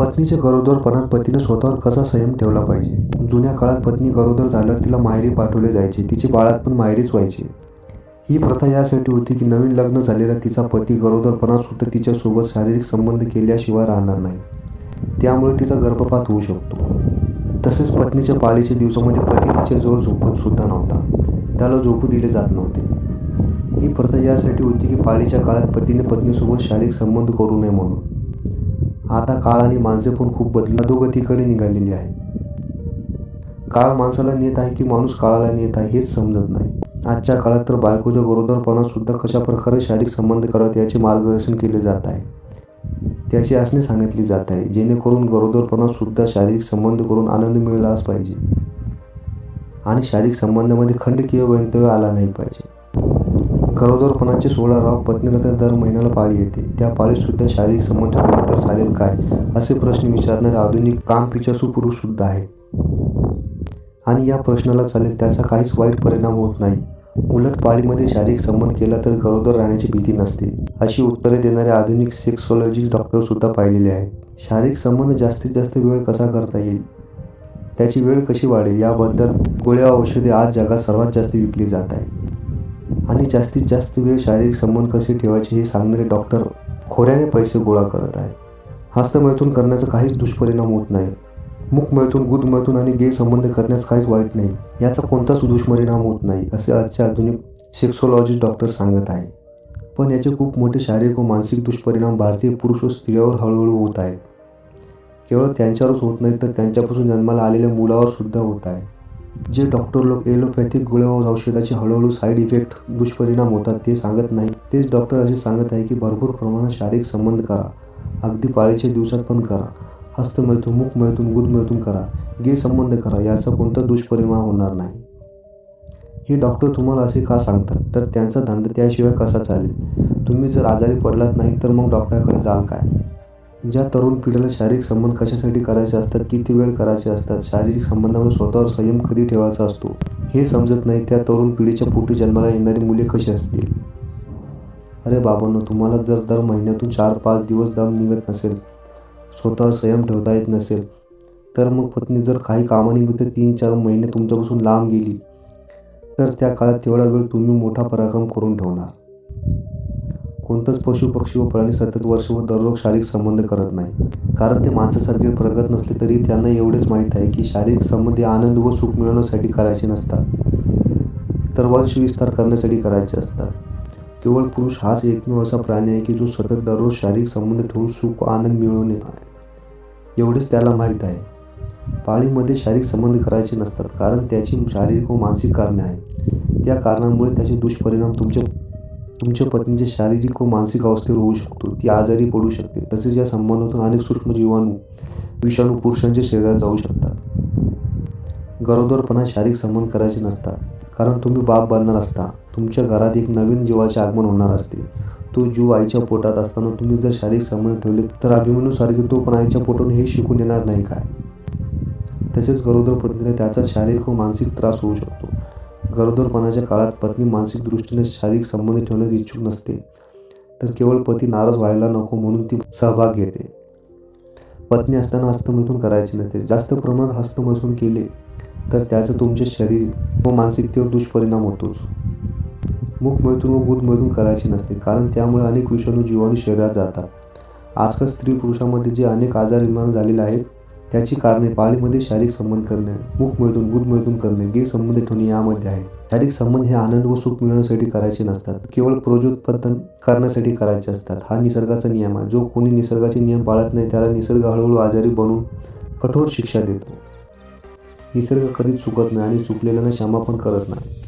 पत्नीच्या गरोदरपणात पतीने स्वतःवर कसा संयम ठेवला पाहिजे। जुन्या काळात पत्नी गरोदर झाल्यावर तिला माहेरी पाठवले जायचे, तिचे बाळात पण माहेरीच व्हायचे। ही प्रथा यासाठी होती की नवीन लग्न झालेला तिचा पती गरोदरपणात सुद्धा तिच्यासोबत शारीरिक संबंध केल्याशिवाय राहणार नाही, त्यामुळे तिचा गर्भपात होऊ शकतो। तसेच पत्नीच्या पाळीच्या दिवसामध्ये पती तिच्याजवळ झोपत सुद्धा नव्हता, त्याला झोपू दिले जात नव्हते। ही प्रथा यासाठी होती की पाळीच्या काळात पतीने पत्नीसोबत शारीरिक संबंध करू नये म्हणून। आता काळ आणि माणसे पण खूप बदलागतीकडे निघालेली आहे। काळ माणसाला नेत आहे की माणूस काळाला नेत आहे हेच समजत नाही। आजच्या काळात तर बायकोच्या गरोदरपणात सुद्धा कशा प्रकारे शारीरिक संबंध करावेत याचे मार्गदर्शन केले जात आहे, त्याची आसने सांगितली जात आहे, जेणेकरून गरोदरपणात सुद्धा शारीरिक संबंध करून आनंद मिळालाच पाहिजे आणि शारीरिक संबंधामध्ये खंड किंवा वैंतव्य आला नाही पाहिजे। गरोदरपणाचे 16 राव पत्नीला तर दर महिन्याला पाळी येते, त्या पाळीत सुद्धा शारीरिक संबंध ठेवले तर चालेल काय, असे प्रश्न विचारणारे आधुनिक कामपिचासू पुरुष सुद्धा आहेत। आणि या प्रश्नाला चालेल त्याचा काहीच वाईट परिणाम होत नाही, उलट पाळीमध्ये शारीरिक संबंध केला तर गरोदर राहण्याची भीती नसते, अशी उत्तरे देणारे आधुनिक सेक्सॉलॉजिस्ट डॉक्टर सुद्धा पाहिलेले आहेत। शारीरिक संबंध जास्तीत जास्त वेळ कसा करता येईल, त्याची वेळ कशी वाढेल याबद्दल गोळ्या औषधे आज जगात सर्वात जास्त विकली जात आहे आणि जास्तीत जास्त वेळ शारीरिक संबंध कसे ठेवायचे हे सांगणारे डॉक्टर खोऱ्याने पैसे गोळा करत आहे। हस्तमैथून करण्याचा काहीच दुष्परिणाम होत नाही, मुखमैथून, गुदमैथून आणि गे संबंध करण्यास काहीच वाईट नाही, याचा कोणताच दुष्परिणाम होत नाही, असे आजचे आधुनिक सेक्सॉलॉजिस्ट डॉक्टर सांगत आहे। पण याचे खूप मोठे शारीरिक व मानसिक दुष्परिणाम भारतीय पुरुष व स्त्रियांवर हळूहळू होत आहेत। केवळ त्यांच्यावरच होत नाही तर त्यांच्यापासून जन्माला आलेल्या मुलावर सुद्धा होत आहे। जे डॉक्टर लोक एलोपॅथिक गोळ्या व औषधाचे हळूहळू साईड इफेक्ट दुष्परिणाम होतात ते सांगत नाही, तेच डॉक्टर असे सांगत आहे की भरपूर प्रमाणात शारीरिक संबंध करा, अगदी पाळीच्या दिवसात पण करा, हस्तमैथून, मुखमैथून, गुदमैथून करा, गे संबंध करा, याचा कोणता दुष्परिणाम होणार नाही। हे डॉक्टर तुम्हाला असे का सांगतात, तर त्यांचा धंदा त्याशिवाय कसा चालेल। तुम्ही जर आजारी पडलात नाही तर मग डॉक्टरकडे जाल काय। ज्या तरुण पिढीला शारीरिक संबंध कशासाठी करायचे असतात, किती वेळ करायचे असतात, शारीरिक संबंधामध्ये स्वतःवर संयम कधी ठेवायचा असतो हे समजत नाही, त्या तरुण पिढीच्या पोटी जन्माला येणारी मुले कशी असतील। अरे बाबांनो, तुम्हाला जर दर महिन्यातून 4-5 दिवस दम निघत नसेल, स्वतःवर संयम ठेवता येत नसेल, तर मग पत्नी जर काही कामानिमित्त 3-4 महिने तुमच्यापासून लांब गेली तर त्या काळात तेवढा वेळ तुम्ही मोठा पराक्रम करून ठेवणार। कोणताच पशु, पक्षी व प्राणी सतत वर्ष व दररोज शारीरिक संबंध करत नाही, कारण ते माणसासारखे प्रगत नसले तरी त्यांना एवढेच माहीत आहे की शारीरिक संबंध हे आनंद व सुख मिळवण्यासाठी करायचे नसतात, तर वंशविस्तार करण्यासाठी करायचे असतात। केवळ पुरुष हाच एकमेव असा प्राणी आहे की जो सतत दररोज शारीरिक संबंध ठेवून सुख व आनंद मिळवणे एवढेच त्याला माहीत आहे। पाळीमध्ये शारीरिक संबंध करायचे नसतात कारण त्याची शारीरिक व मानसिक कारणे आहेत, त्या कारणांमुळे त्याचे दुष्परिणाम तुमच्या पत्नीच्या शारीरिक व मानसिक अवस्थेवर होऊ शकतो, ती आजारी पडू शकते, तसेच या संबंधातून अनेक सूक्ष्म जीवाणू, विषाणू पुरुषांच्या शरीरात जाऊ शकतात। गरोदरपणात शारीरिक संबंध करायचे नसतात कारण तुम्ही बाप बनणार असता, तुमच्या घरात एक नवीन जीवाचे आगमन होणार असते, तो जीव आईच्या पोटात असताना तुम्ही जर शारीरिक संबंध ठेवले तर अभिमन्यूसारखे तो पण आईच्या पोटातून हे शिकून येणार नाही काय। तसेच गरोदर पत्नीला त्याचा शारीरिक व मानसिक त्रास होऊ शकतो। गरोदरपणाच्या काळात पत्नी मानसिक दृष्टीने शारीरिक संबंध ठेवण्यास इच्छुक नसते, तर केवळ पती नाराज व्हायला नको म्हणून ती सहभाग घेते। पत्नी असताना हस्तमैथून करायचे नसते, जास्त प्रमाणात हस्तमैथून केले तर त्याचा तुमच्या शरीर व मानसिकतेवर दुष्परिणाम होतोच। मुखमैथून व गुदमैथून करायचे नसते कारण त्यामुळे अनेक विषाणू, जीवाणू शरीरात जातात। आजकाल स्त्री पुरुषांमध्ये जे अनेक आजार निर्माण झालेले आहेत त्याची कारणे पाळीमध्ये शारीरिक संबंध करणे, मुखमैथून, गुदमैथून करणे, गे संबंध ठेवणे यामध्ये आहेत। शारीरिक संबंध हे आनंद व सुख मिळवण्यासाठी करायचे नसतात, केवळ प्रजोत्पादन करण्यासाठी करायचे असतात। हा निसर्गाचा नियम आहे, जो कोणी निसर्गाचे नियम पाळत नाही त्याला निसर्ग हळूहळू आजारी बनवून कठोर शिक्षा देतो। निसर्ग कधीच चुकत नाही आणि चुकलेल्यांना क्षमा पण करत नाही।